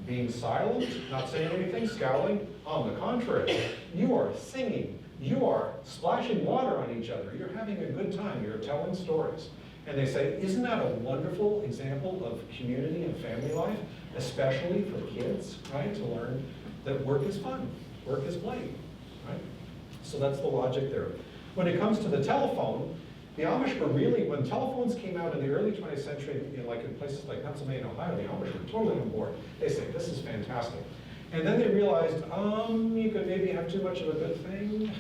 Speaker 2: Being silent, not saying anything, scowling? On the contrary, you are singing. You are splashing water on each other. You're having a good time. You're telling stories. And they say, isn't that a wonderful example of community and family life, especially for kids, right? To learn that work is fun, work is play, right? So that's the logic there. When it comes to the telephone, the Amish were really, when telephones came out in the early 20th century, like in places like Pennsylvania and Ohio, the Amish were totally on board. They said, this is fantastic. And then they realized, you could maybe have too much of a good thing,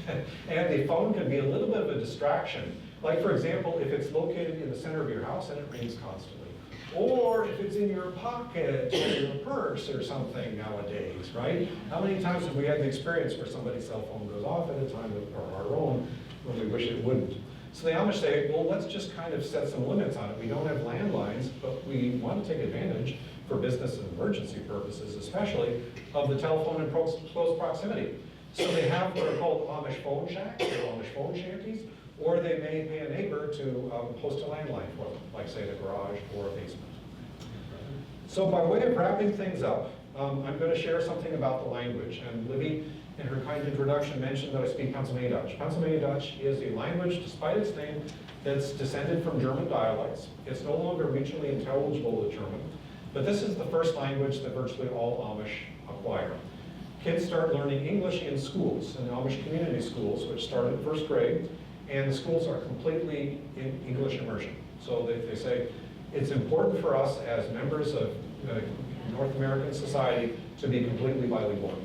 Speaker 2: and the phone can be a little bit of a distraction. Like, for example, if it's located in the center of your house and it rings constantly. Or if it's in your pocket or your purse or something nowadays, right? How many times have we had the experience where somebody's cell phone goes off at a time, or our own, when we wish it wouldn't? So the Amish say, well, let's just kind of set some limits on it. We don't have landlines, but we want to take advantage for business and emergency purposes, especially, of the telephone in close proximity. So they have what are called Amish phone shacks or Amish phone shanties, or they may pay a neighbor to host a landline for them, like say the garage or a basement. So by way of wrapping things up, I'm going to share something about the language. And Libby, in her kind introduction, mentioned that I speak Pennsylvania Dutch. Pennsylvania Dutch is a language, despite its name, that's descended from German dialects. It's no longer regionally intelligible to German, but this is the first language that virtually all Amish acquire. Kids start learning English in schools, in the Amish community schools, which start in first grade, and the schools are completely in English immersion. So they say, it's important for us as members of North American society to be completely bilingual.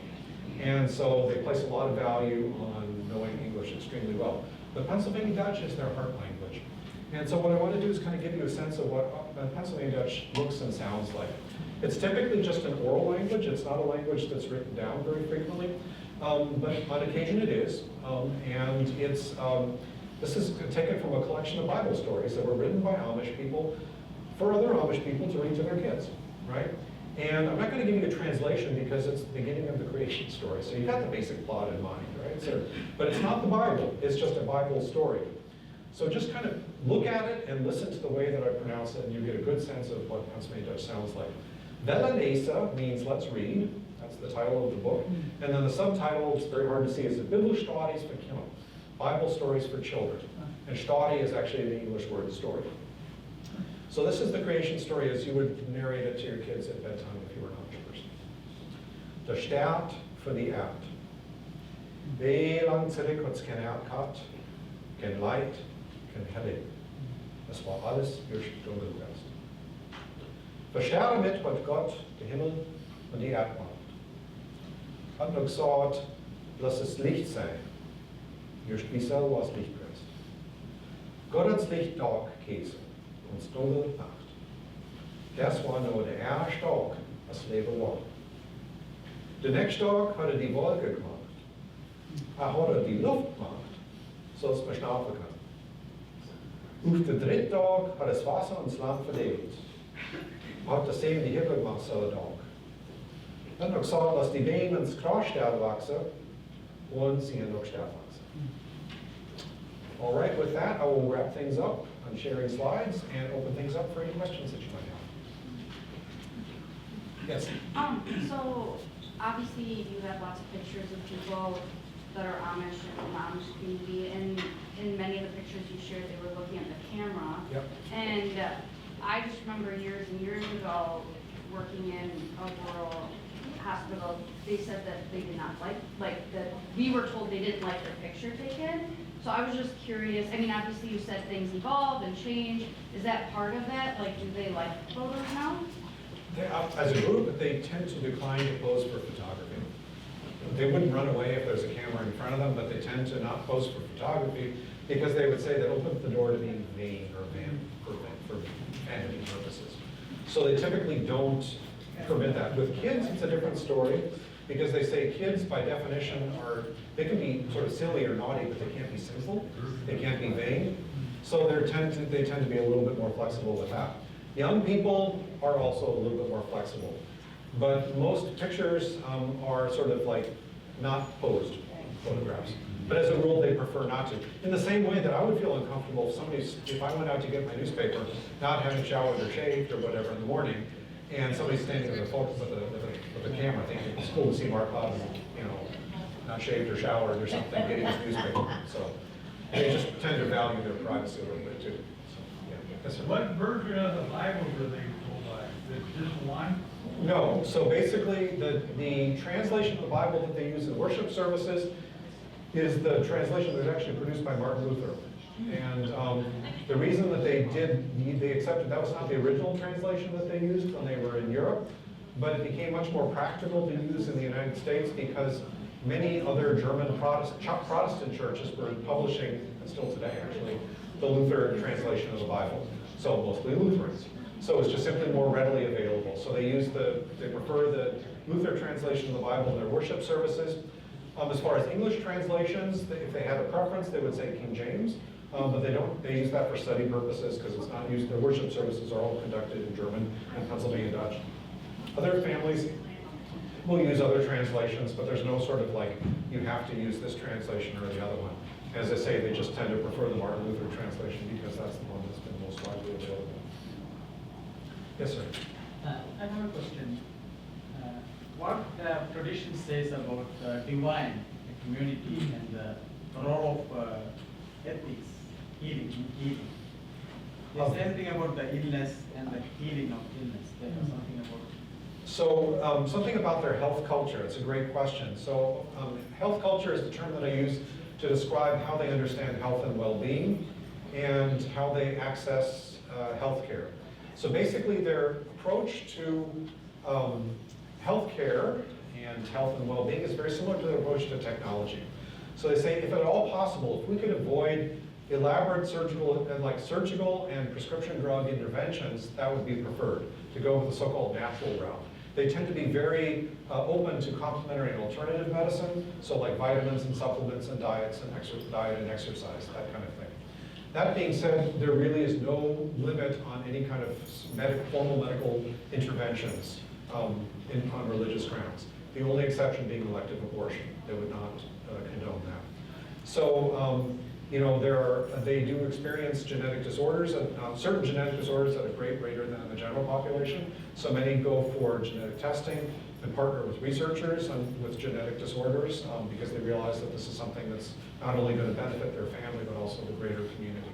Speaker 2: And so they place a lot of value on knowing English extremely well. But Pennsylvania Dutch is their heart language. And so what I want to do is kind of give you a sense of what Pennsylvania Dutch looks and sounds like. It's typically just an oral language. It's not a language that's written down very frequently, but on occasion it is. And it's, this is taken from a collection of Bible stories that were written by Amish people for other Amish people to read to their kids, right? And I'm not going to give you a translation because it's the beginning of the creation story. So you've got the basic plot in mind, right? So, but it's not the Bible. It's just a Bible story. So just kind of look at it and listen to the way that I pronounce it, and you get a good sense of what Pennsylvania Dutch sounds like. Velanesa means let's read. That's the title of the book. And then the subtitle, it's very hard to see, is Bibelstories for Kinder, Bible stories for children. And story is actually the English word story. So this is the creation story as you would narrate it to your kids at bedtime if you were an Amish person. De staat voor die aard. Heel lang terug had geen aard gehad, geen light, geen helle. Das war alles dunkel geweest. Versterben mit, wat Gott de Himmel und die Erde macht. Hat nog gesagt, lass es Licht sein. Just wie so was Licht geweest. Gott hat das Licht Tag gegessen. Ons dunkel nacht. Das war nur der erste Tag, als Leben war. Der nächste Tag hat die Wolke gemacht. Hat die Luft gemacht, so dass man schlafen kann. Auf den dritten Tag hat das Wasser und das Land verlegt. Hat das Sehen die Himmel gemacht, so der Tag. Dann hat gesagt, dass die Bäume ins Grasstern wachsen, und Sie noch Stefans. All right, with that, I will wrap things up on sharing slides and open things up for any questions that you might have. Yes?
Speaker 4: So obviously you have lots of pictures of people that are Amish and in the Amish community, and in many of the pictures you shared, they were looking at the camera.
Speaker 2: Yep.
Speaker 4: And I just remember years and years ago, working in a rural hospital, they said that they did not like that we were told they didn't like their picture taken. So I was just curious, I mean, obviously you said things evolve and change. Is that part of that? Like, do they like photos now?
Speaker 2: As a group, they tend to decline to pose for photography. They wouldn't run away if there's a camera in front of them, but they tend to not pose for photography because they would say that opens the door to being vain or for vanity purposes. So they typically don't permit that. With kids, it's a different story because they say kids by definition they can be sort of silly or naughty, but they can't be sinful. They can't be vain. So they tend to be a little bit more flexible with that. Young people are also a little bit more flexible. But most pictures are sort of like not posed photographs. But as a rule, they prefer not to. In the same way that I would feel uncomfortable if I went out to get my newspaper, not having showered or shaved or whatever in the morning, and somebody's standing with a camera thinking it's cool to see Mark Louden, not shaved or showered or something, getting his newspaper. So they just tend to value their privacy a little bit too. So, yeah. Yes, sir.
Speaker 5: What version of the Bible were they told by? Just one?
Speaker 2: No, so basically the translation of the Bible that they use in worship services is the translation that was actually produced by Martin Luther. And the reason that they accepted that was not the original translation that they used when they were in Europe, but it became much more practical to use in the United States because many other German Protestant churches were publishing, and still today actually, the Luther translation of the Bible. So mostly Lutherans. So it's just simply more readily available. So they prefer the Luther translation of the Bible in their worship services. As far as English translations, if they had a preference, they would say King James, but they don't. They use that for study purposes because it's not used. Their worship services are all conducted in German and Pennsylvania Dutch. Other families will use other translations, but there's no sort of like, you have to use this translation or the other one. As I say, they just tend to prefer the Martin Luther translation because that's the one that's been most widely available. Yes, sir.
Speaker 6: I have a question. What tradition says about divine, the community, and the role of ethics, healing? Is there anything about the illness and the healing of illness? There is something about it.
Speaker 2: So something about their health culture, it's a great question. So health culture is the term that I use to describe how they understand health and well-being and how they access healthcare. So basically their approach to healthcare and health and well-being is very similar to their approach to technology. So they say if at all possible, if we could avoid elaborate surgical and prescription drug interventions, that would be preferred, to go with the so-called natural route. They tend to be very open to complementary and alternative medicine, so like vitamins and supplements and diet and exercise, that kind of thing. That being said, there really is no limit on any kind of formal medical interventions on religious grounds. The only exception being elective abortion. They would not condone that. So, they do experience genetic disorders, certain genetic disorders at a great rate than the general population. So many go for genetic testing and partner with researchers with genetic disorders because they realize that this is something that's not only going to benefit their family, but also the greater community.